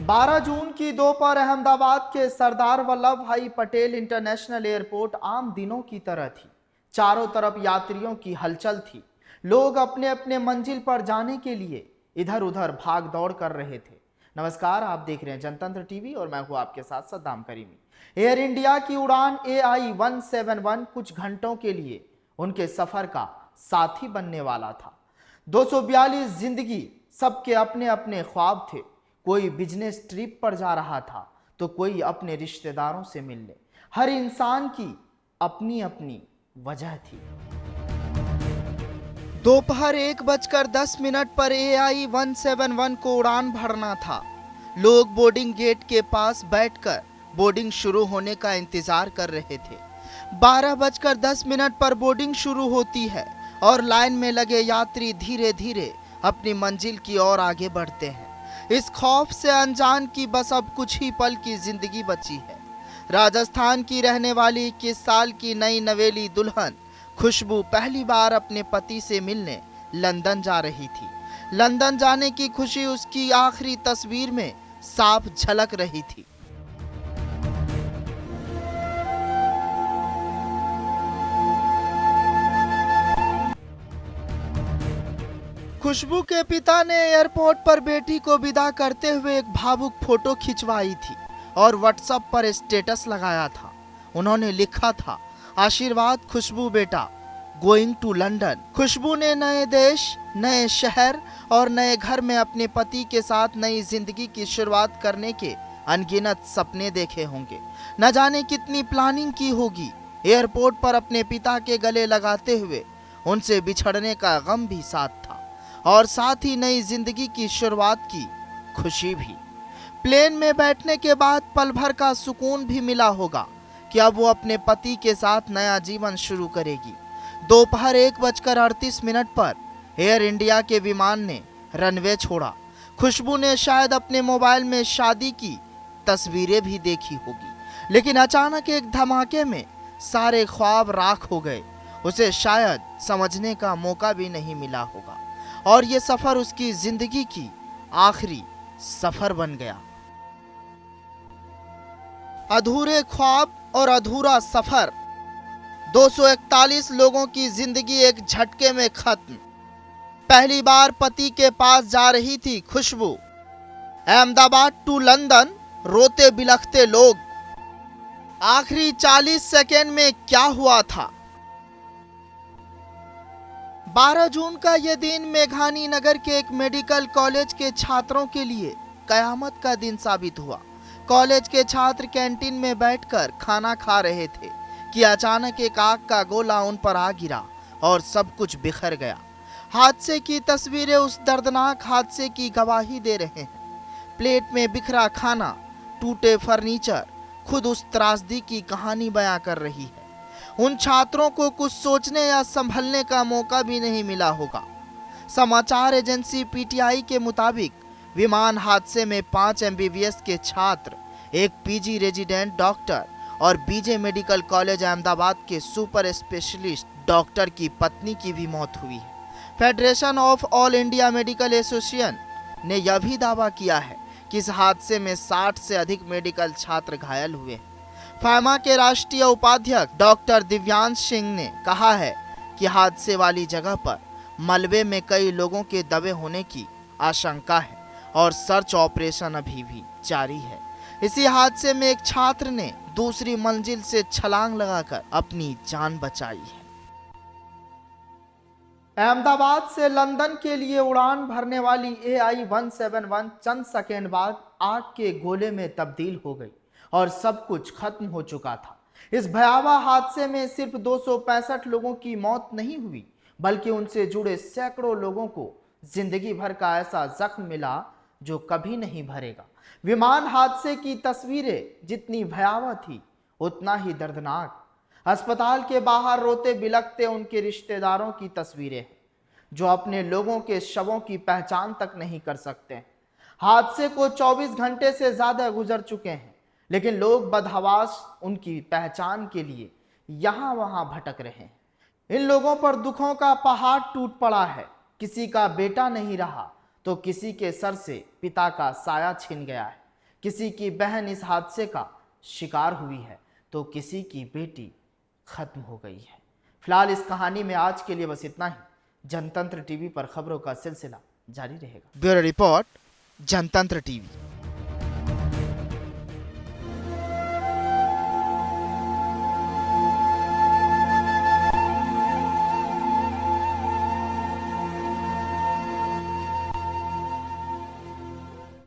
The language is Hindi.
12 जून की दोपहर अहमदाबाद के सरदार वल्लभ भाई पटेल इंटरनेशनल एयरपोर्ट आम दिनों की तरह थी। चारों तरफ यात्रियों की हलचल थी। लोग अपने अपने मंजिल पर जाने के लिए इधर उधर भाग दौड़ कर रहे थे। नमस्कार, आप देख रहे हैं जनतंत्र टीवी और मैं हूं आपके साथ सद्दाम करीमी। एयर इंडिया की उड़ान AI 171 कुछ घंटों के लिए उनके सफर का साथी बनने वाला था। 242 जिंदगी, सबके अपने अपने ख्वाब थे। कोई बिजनेस ट्रिप पर जा रहा था तो कोई अपने रिश्तेदारों से मिलने। हर इंसान की अपनी अपनी वजह थी। दोपहर 1:10 पर AI 171 को उड़ान भरना था। लोग बोर्डिंग गेट के पास बैठकर बोर्डिंग शुरू होने का इंतजार कर रहे थे। 12:10 पर बोर्डिंग शुरू होती है और लाइन में लगे यात्री धीरे धीरे अपनी मंजिल की ओर आगे बढ़ते हैं। इस खौफ से अनजान की बस अब कुछ ही पल की जिंदगी बची है। राजस्थान की रहने वाली 21 साल की नई नवेली दुल्हन खुशबू पहली बार अपने पति से मिलने लंदन जा रही थी। लंदन जाने की खुशी उसकी आखिरी तस्वीर में साफ झलक रही थी। खुशबू के पिता ने एयरपोर्ट पर बेटी को विदा करते हुए एक भावुक फोटो खिंचवाई थी और व्हाट्सएप पर स्टेटस लगाया था। उन्होंने लिखा था, आशीर्वाद खुशबू बेटा, गोइंग टू लंदन। खुशबू ने नए देश, नए शहर और नए घर में अपने पति के साथ नई जिंदगी की शुरुआत करने के अनगिनत सपने देखे होंगे। न जाने कितनी प्लानिंग की होगी। एयरपोर्ट पर अपने पिता के गले लगाते हुए उनसे बिछड़ने का गम भी साथ था और साथ ही नई जिंदगी की शुरुआत की खुशी भी। प्लेन में बैठने के बाद पल भर का सुकून भी मिला होगा कि अब वो अपने पति के साथ नया जीवन शुरू करेगी। दोपहर 1:38 पर एयर इंडिया के विमान ने रनवे छोड़ा। खुशबू ने शायद अपने मोबाइल में शादी की तस्वीरें भी देखी होगी, लेकिन अचानक एक धमाके में सारे ख्वाब राख हो गए। उसे शायद समझने का मौका भी नहीं मिला होगा और ये सफर उसकी जिंदगी की आखिरी सफर बन गया। अधूरे ख्वाब और अधूरा सफर। 241 लोगों की जिंदगी एक झटके में खत्म। पहली बार पति के पास जा रही थी खुशबू। अहमदाबाद टू लंदन, रोते बिलखते लोग। आखिरी 40 सेकेंड में क्या हुआ था? 12 जून का यह दिन मेघानी नगर के एक मेडिकल कॉलेज के छात्रों के लिए कयामत का दिन साबित हुआ। कॉलेज के छात्र कैंटीन में बैठकर खाना खा रहे थे कि अचानक एक आग का गोला उन पर आ गिरा और सब कुछ बिखर गया। हादसे की तस्वीरें उस दर्दनाक हादसे की गवाही दे रहे हैं। प्लेट में बिखरा खाना, टूटे फर्नीचर खुद उस त्रासदी की कहानी बयां कर रही है। उन छात्रों को कुछ सोचने या संभलने का मौका भी नहीं मिला होगा। समाचार एजेंसी PTI के मुताबिक विमान हादसे में 5 MBBS के छात्र, एक PG रेजिडेंट डॉक्टर और BJ मेडिकल कॉलेज अहमदाबाद के सुपर स्पेशलिस्ट डॉक्टर की पत्नी की भी मौत हुई है। Federation of all India medical association ने यह भी दावा किया है कि इस हादसे में 60 से अधिक मेडिकल छात्र घायल हुए हैं। फार्मा के राष्ट्रीय उपाध्यक्ष डॉक्टर दिव्यांश सिंह ने कहा है कि हादसे वाली जगह पर मलबे में कई लोगों के दबे होने की आशंका है और सर्च ऑपरेशन अभी भी जारी है। इसी हादसे में एक छात्र ने दूसरी मंजिल से छलांग लगाकर अपनी जान बचाई है। अहमदाबाद से लंदन के लिए उड़ान भरने वाली AI 171 चंद सेकेंड बाद आग के गोले में तब्दील हो गई और सब कुछ खत्म हो चुका था। इस भयावह हादसे में सिर्फ 265 लोगों की मौत नहीं हुई, बल्कि उनसे जुड़े सैकड़ों लोगों को जिंदगी भर का ऐसा जख्म मिला जो कभी नहीं भरेगा। विमान हादसे की तस्वीरें जितनी भयावह थी, उतना ही दर्दनाक अस्पताल के बाहर रोते बिलखते उनके रिश्तेदारों की तस्वीरें हैं, जो अपने लोगों के शवों की पहचान तक नहीं कर सकते हैं। हादसे को 24 घंटे से ज्यादा गुजर चुके हैं, लेकिन लोग बदहवास उनकी पहचान के लिए यहां वहां भटक रहे हैं। इन लोगों पर दुखों का पहाड़ टूट पड़ा है। किसी का बेटा नहीं रहा तो किसी के सर से पिता का साया छिन गया है। किसी की बहन इस हादसे का शिकार हुई है तो किसी की बेटी खत्म हो गई है। फिलहाल इस कहानी में आज के लिए बस इतना ही। जनतंत्र टीवी पर खबरों का सिलसिला जारी रहेगा। ब्यूरो रिपोर्ट, जनतंत्र टीवी।